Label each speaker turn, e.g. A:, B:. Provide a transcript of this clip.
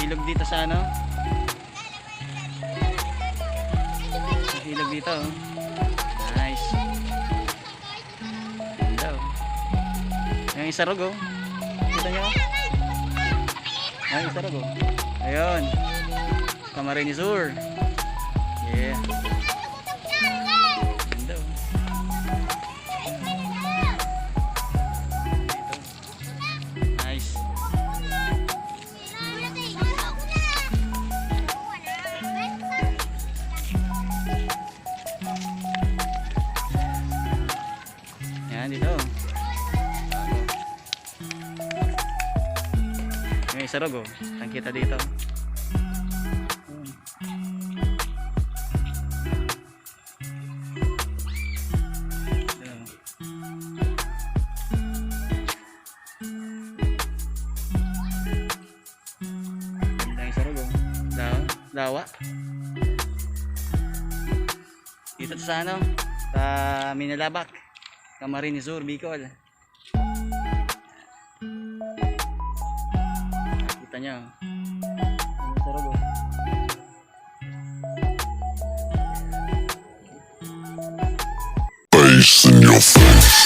A: ilog dito sa ano. May ilog dito oh. Nice. Ganda oh. Yung isa rog oh. Kita nyo? Yung isa rog oh. Ayun. Camarines Sur. Yeah. Ganda oh. Nice. Yan dito. Yung isa rog oh. Ang kita dito. Dawa dito sa ano sa Minalabak, Camarines Sur, Bicol. Kita nyo
B: Face in your face.